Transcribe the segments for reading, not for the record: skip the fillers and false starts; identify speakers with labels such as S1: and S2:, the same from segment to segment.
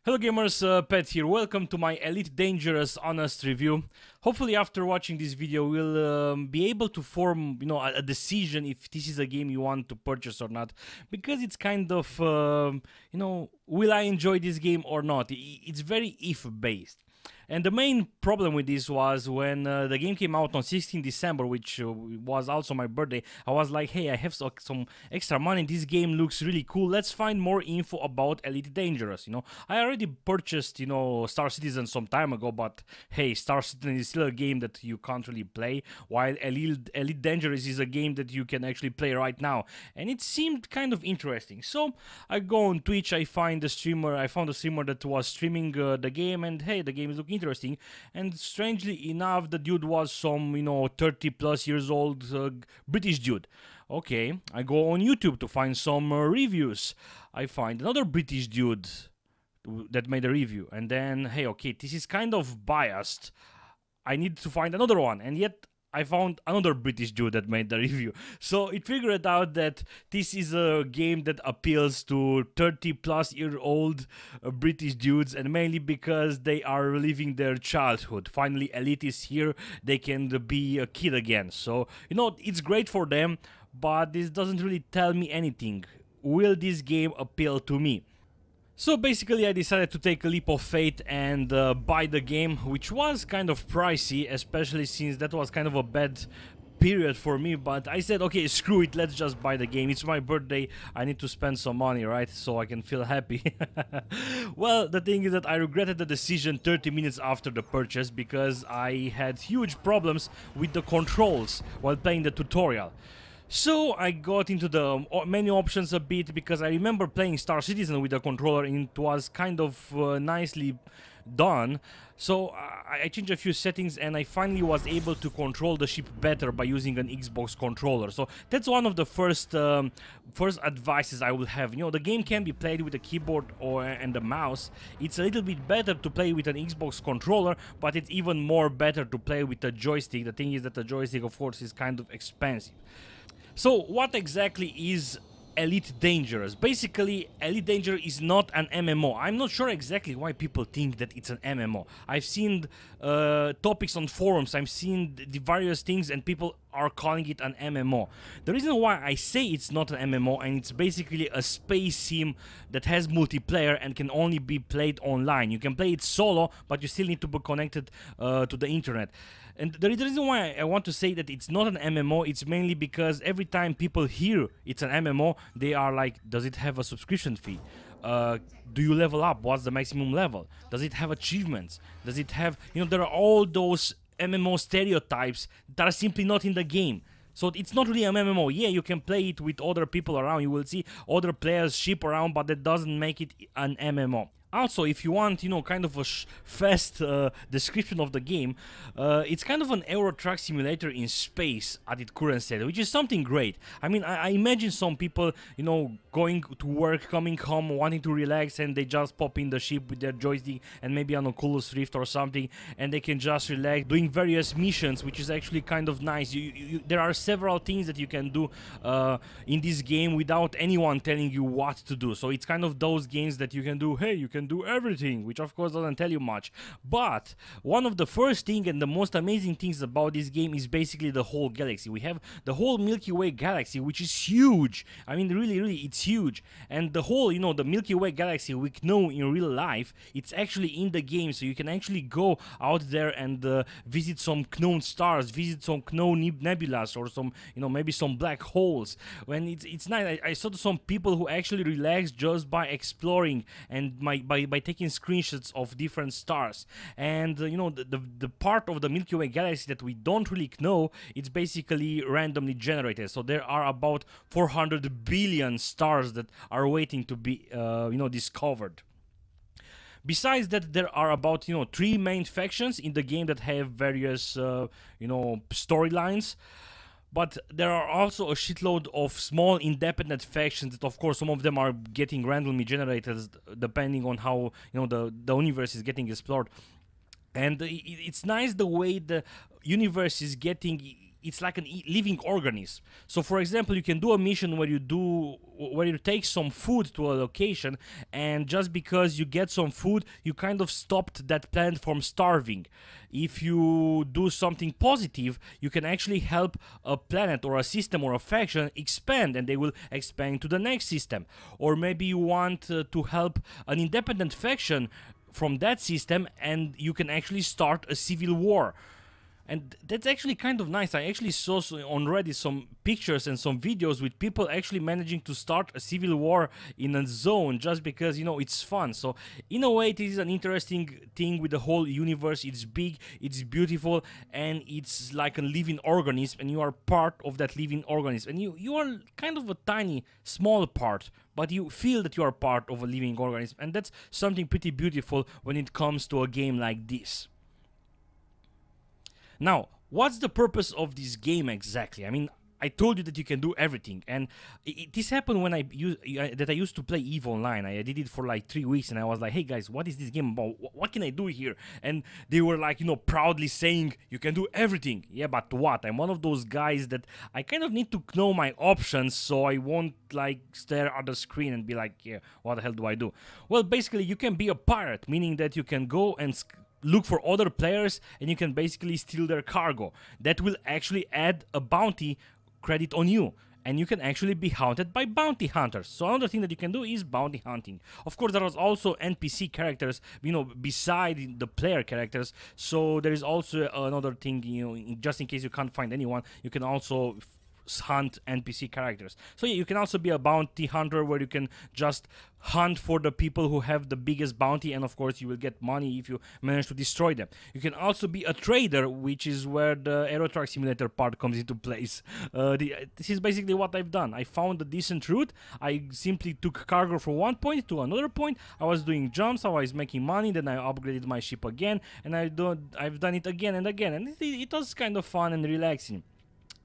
S1: Hello gamers, Pet here. Welcome to my Elite Dangerous honest review. Hopefully after watching this video we'll be able to form, a decision if this is a game you want to purchase or not, because it's kind of, will I enjoy this game or not? It's very if based. And the main problem with this was when the game came out on 16 December, which was also my birthday. I was like, hey, I have some extra money, this game looks really cool, let's find more info about Elite Dangerous. I already purchased, Star Citizen some time ago, but hey, Star Citizen is still a game that you can't really play, while Elite Dangerous is a game that you can actually play right now. And it seemed kind of interesting. So I go on Twitch, I found a streamer that was streaming the game, and hey, the game is looking interesting. And strangely enough, the dude was some 30 plus years old British dude. Okay, I go on YouTube to find some reviews. I find another British dude that made a review, and then hey, okay, this is kind of biased, I need to find another one, and yet I found another British dude that made the review. So it figured out that this is a game that appeals to 30 plus year old British dudes, and mainly because they are reliving their childhood. Finally Elite is here, they can be a kid again. So it's great for them, but this doesn't really tell me anything. Will this game appeal to me? So basically I decided to take a leap of faith and buy the game, which was kind of pricey, especially since that was kind of a bad period for me. But I said, okay, screw it, let's just buy the game. It's my birthday, I need to spend some money, right? So I can feel happy. Well, the thing is that I regretted the decision 30 minutes after the purchase, because I had huge problems with the controls while playing the tutorial. So I got into the menu options a bit, because I remember playing Star Citizen with the controller and it was kind of nicely done. So I changed a few settings and I finally was able to control the ship better by using an Xbox controller. So that's one of the first advices I will have. The game can be played with a keyboard and a mouse. It's a little bit better to play with an Xbox controller, but it's even more better to play with a joystick. The thing is that the joystick, of course, is kind of expensive. So what exactly is Elite Dangerous? Basically, Elite Dangerous is not an MMO. I'm not sure exactly why people think that it's an MMO. I've seen topics on forums, I've seen the various things, and people are calling it an MMO. The reason why I say it's not an MMO, and it's basically a space sim that has multiplayer and can only be played online. You can play it solo, but you still need to be connected to the internet. And the reason why I want to say that it's not an MMO, it's mainly because every time people hear it's an MMO, they are like, does it have a subscription fee? Do you level up? What's the maximum level? Does it have achievements? Does it have, there are all those MMO stereotypes that are simply not in the game. So it's not really an MMO. Yeah, you can play it with other people around, you will see other players ship around, but that doesn't make it an MMO. Also, if you want, kind of a fast description of the game, it's kind of an Euro Truck Simulator in space at its current state, which is something great. I mean, I imagine some people, going to work, coming home, wanting to relax, and they just pop in the ship with their joystick and maybe an Oculus Rift or something, and they can just relax, doing various missions, which is actually kind of nice. There are several things that you can do in this game without anyone telling you what to do. So it's kind of those games that you can do, hey, you can do everything, which of course doesn't tell you much. But one of the first thing and the most amazing things about this game is basically the whole galaxy. We have the whole Milky Way galaxy, which is huge. I mean, really, it's huge. And the whole, the Milky Way galaxy we know in real life, it's actually in the game. So you can actually go out there and visit some known stars, visit some known nebulas, or some, maybe some black holes. When it's nice. I saw some people who actually relax just by exploring and by taking screenshots of different stars. And the part of the Milky Way galaxy that we don't really know, it's basically randomly generated. So there are about 400 billion stars that are waiting to be discovered. Besides that, there are about 3 main factions in the game that have various storylines. But there are also a shitload of small independent factions that, of course, some of them are getting randomly generated depending on how the universe is getting explored. And it's nice the way the universe is getting it's like an living organism. So for example, you can do a mission where you take some food to a location, and just because you get some food, you kind of stopped that planet from starving. If you do something positive, you can actually help a planet or a system or a faction expand, and they will expand to the next system. Or maybe you want to help an independent faction from that system, and you can actually start a civil war. And that's actually kind of nice. I actually saw on Reddit some pictures and some videos with people actually managing to start a civil war in a zone just because, you know, it's fun. So in a way, it is an interesting thing with the whole universe. It's big, it's beautiful, and it's like a living organism, and you are part of that living organism. And you are kind of a tiny, small part, but you feel that you are part of a living organism. And that's something pretty beautiful when it comes to a game like this. Now, what's the purpose of this game exactly? I mean, I told you that you can do everything, and this happened when I used to play EVE Online. I did it for like 3 weeks, and I was like, hey guys, what is this game about? What can I do here? And they were like, you know, proudly saying, you can do everything. Yeah, but what? I'm one of those guys that I kind of need to know my options, so I won't like stare at the screen and be like, yeah, what the hell do I do? Well, basically, you can be a pirate, meaning that you can go and look for other players, and you can basically steal their cargo. That will actually add a bounty credit on you, and you can actually be hunted by bounty hunters. So another thing that you can do is bounty hunting. Of course, there is also NPC characters, you know, beside the player characters. So there is also another thing, you know, just in case you can't find anyone, you can also hunt NPC characters. So yeah, you can also be a bounty hunter where you can just hunt for the people who have the biggest bounty, and of course you will get money if you manage to destroy them. You can also be a trader, which is where the Aero Truck Simulator part comes into place. This is basically what I've done. I found a decent route. I simply took cargo from one point to another point. I was doing jumps, I was making money, then I upgraded my ship again, and I've done it again and again, and it was kind of fun and relaxing.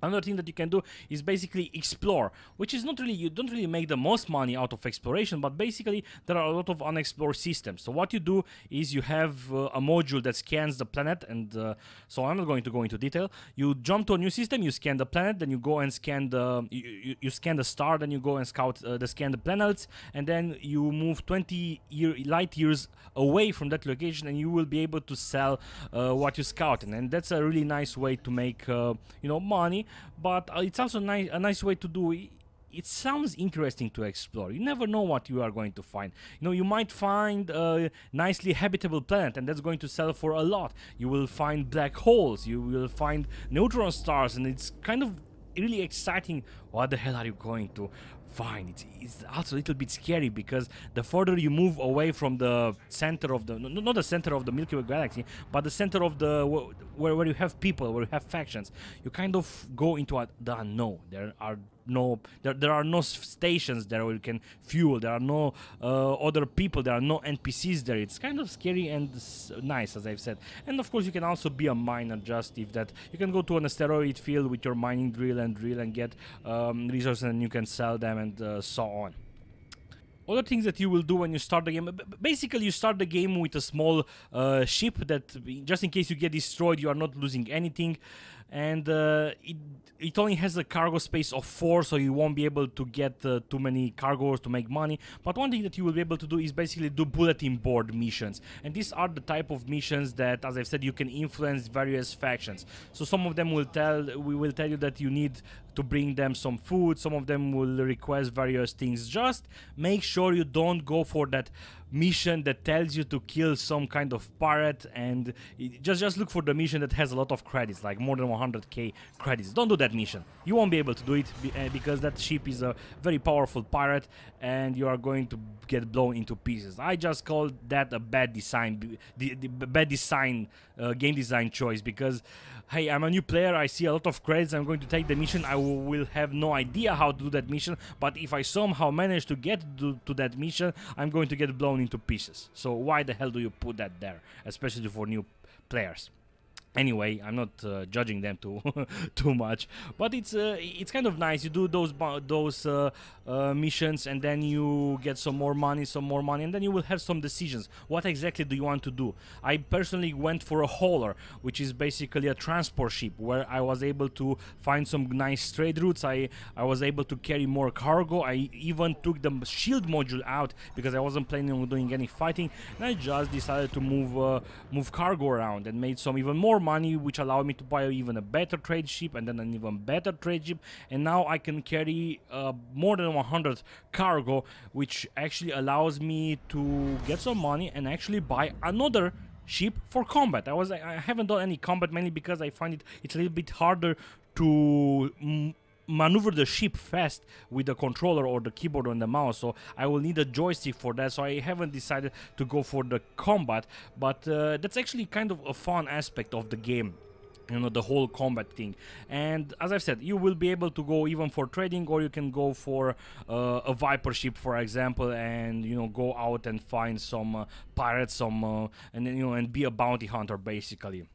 S1: Another thing that you can do is basically explore, which is not really, you don't really make the most money out of exploration, but basically there are a lot of unexplored systems. So what you do is you have a module that scans the planet, and so I'm not going to go into detail. You jump to a new system, you scan the planet, then you go and scan the you scan the star, then you go and scan the planets, and then you move 20 light years away from that location, and you will be able to sell what you scouted, and that's a really nice way to make you know, money. But it's also a nice way to do it. It sounds interesting to explore. You never know what you are going to find. You know, you might find a nicely habitable planet, and that's going to sell for a lot. You will find black holes, you will find neutron stars, and it's kind of really exciting. What the hell are you going to find? It's also a little bit scary, because the further you move away from the center of the, not the center of the Milky Way galaxy, but the center of the, where you have people, where you have factions, you kind of go into the unknown. There are no stations there where you can fuel. There are no other people. There are no NPCs there. It's kind of scary and nice, as I've said. And of course, you can also be a miner. Just if that, you can go to an asteroid field with your mining drill and get resources, and you can sell them, and so on. Other things that you will do when you start the game, basically you start the game with a small ship that, just in case you get destroyed, you are not losing anything. And it only has a cargo space of 4, so you won't be able to get too many cargoes to make money. But one thing that you will be able to do is basically do bulletin board missions, and these are the type of missions that, as I've said, you can influence various factions. So some of them will tell you that you need to bring them some food. Some of them will request various things. Just make sure you don't go for that mission that tells you to kill some kind of pirate, and just look for the mission that has a lot of credits, like more than 100k credits. Don't do that mission. You won't be able to do it because that ship is a very powerful pirate, and you are going to get blown into pieces. I just call that a bad design, game design choice, because hey, I'm a new player, I see a lot of credits, I'm going to take the mission, I will have no idea how to do that mission, but if I somehow manage to get to that mission, I'm going to get blown into pieces. So why the hell do you put that there, especially for new players? Anyway, I'm not judging them too too much, but it's kind of nice. You do those missions, and then you get some more money, and then you will have some decisions. What exactly do you want to do? I personally went for a hauler, which is basically a transport ship, where I was able to find some nice trade routes. I was able to carry more cargo. I even took the shield module out because I wasn't planning on doing any fighting, and I just decided to move cargo around and made some even more money, which allowed me to buy even a better trade ship, and then an even better trade ship, and now I can carry more than 100 cargo, which actually allows me to get some money and actually buy another ship for combat. I haven't done any combat, mainly because I find it's a little bit harder to maneuver the ship fast with the controller or the keyboard or the mouse, so I will need a joystick for that, so I haven't decided to go for the combat, but that's actually kind of a fun aspect of the game, you know, the whole combat thing. And as I've said, you will be able to go even for trading, or you can go for a Viper ship, for example, and, you know, go out and find some pirates, and then, you know, and be a bounty hunter basically.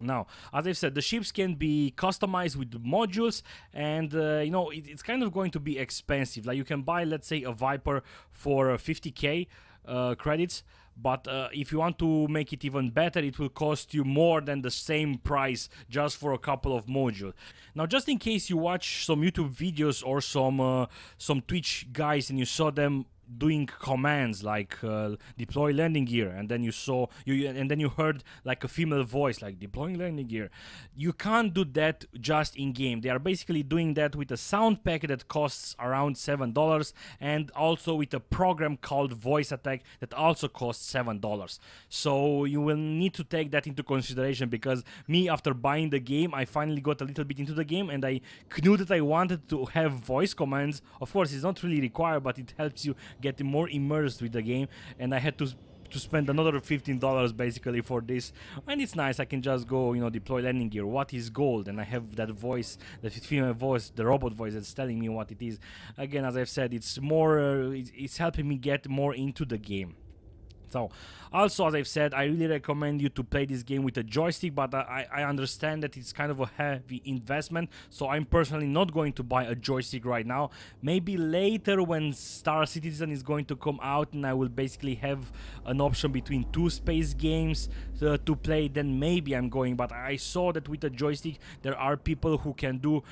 S1: Now, as I've said, the ships can be customized with modules, and you know, it's kind of going to be expensive. Like, you can buy, let's say, a Viper for 50k credits, but if you want to make it even better, it will cost you more than the same price just for a couple of modules. Now, just in case you watch some YouTube videos or some Twitch guys and you saw them doing commands like deploy landing gear, and then you heard like a female voice like deploying landing gear, you can't do that just in game. They are basically doing that with a sound pack that costs around $7, and also with a program called voice attack that also costs $7. So you will need to take that into consideration, because me, after buying the game, I finally got a little bit into the game, and I knew that I wanted to have voice commands. Of course, it's not really required, but it helps you get more immersed with the game, and I had to spend another $15 basically for this. And it's nice, I can just go, you know, deploy landing gear, what is gold, and I have that voice, that female voice, the robot voice, that's telling me what it is. Again, as I've said, it's more it's helping me get more into the game. So, also, as I've said, I really recommend you to play this game with a joystick, but I understand that it's kind of a heavy investment, so I'm personally not going to buy a joystick right now. Maybe later, when Star Citizen is going to come out and I will basically have an option between two space games to play, then maybe I'm going. But I saw that with a joystick there are people who can do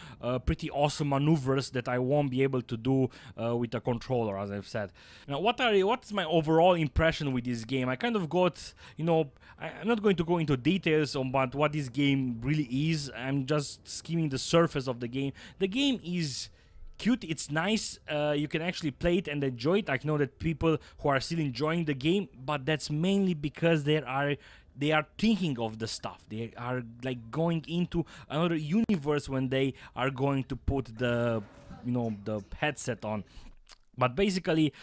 S1: pretty awesome maneuvers that I won't be able to do with a controller, as I've said. Now, what's my overall impression with this game? I kind of got, you know, I'm not going to go into details on what this game really is. I'm just skimming the surface of the game. The game is cute, it's nice, you can actually play it and enjoy it. I know that people who are still enjoying the game, but that's mainly because they are thinking of the stuff. They are like going into another universe when they are going to put the, you know, the headset on. But basically,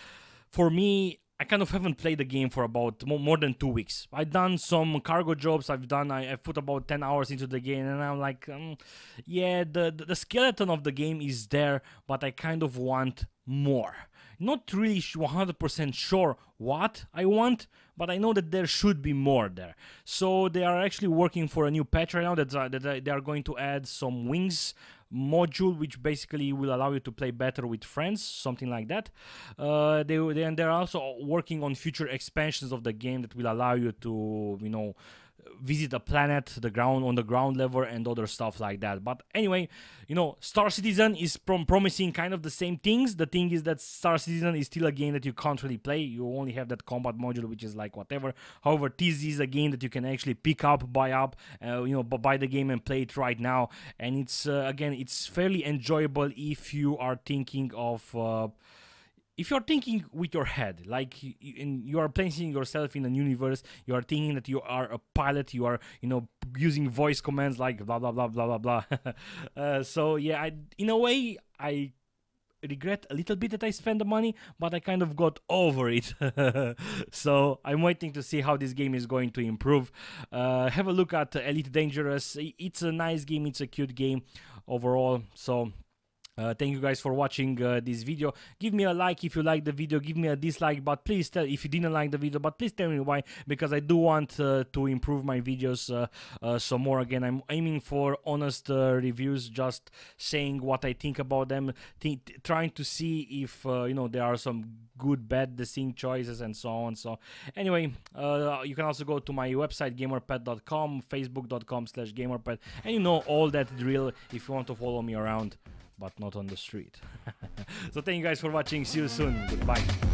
S1: for me, I kind of haven't played the game for about more than 2 weeks. I've done some cargo jobs, I've put about 10 hours into the game, and I'm like, yeah, the skeleton of the game is there, but I kind of want more. Not really 100% sure what I want, but I know that there should be more there. So they are actually working for a new patch right now that they are going to add some wings module, which basically will allow you to play better with friends, something like that. They're also working on future expansions of the game that will allow you to, you know, visit a planet, on the ground level, and other stuff like that. But anyway, you know, Star Citizen is promising kind of the same things. The thing is that Star Citizen is still a game that you can't really play. You only have that combat module, which is like whatever. However, this is a game that you can actually pick up, buy the game and play it right now. And it's again, it's fairly enjoyable if you are thinking of if you're thinking with your head, like you are placing yourself in a universe, you are thinking that you are a pilot, you are, you know, using voice commands like blah blah blah blah blah blah. So yeah, in a way, I regret a little bit that I spent the money, but I kind of got over it. So I'm waiting to see how this game is going to improve. Have a look at Elite Dangerous. It's a nice game, it's a cute game overall. So Thank you guys for watching this video. Give me a like if you like the video, give me a dislike, but please tell if you didn't like the video, but please tell me why, because I do want to improve my videos some more. Again, I'm aiming for honest reviews, just saying what I think about them, trying to see if you know, there are some good, bad, distinct choices and so on. So anyway, you can also go to my website gamerpet.com, facebook.com/gamerpet, and you know all that drill if you want to follow me around, but not on the street. So thank you guys for watching. See you soon. Goodbye.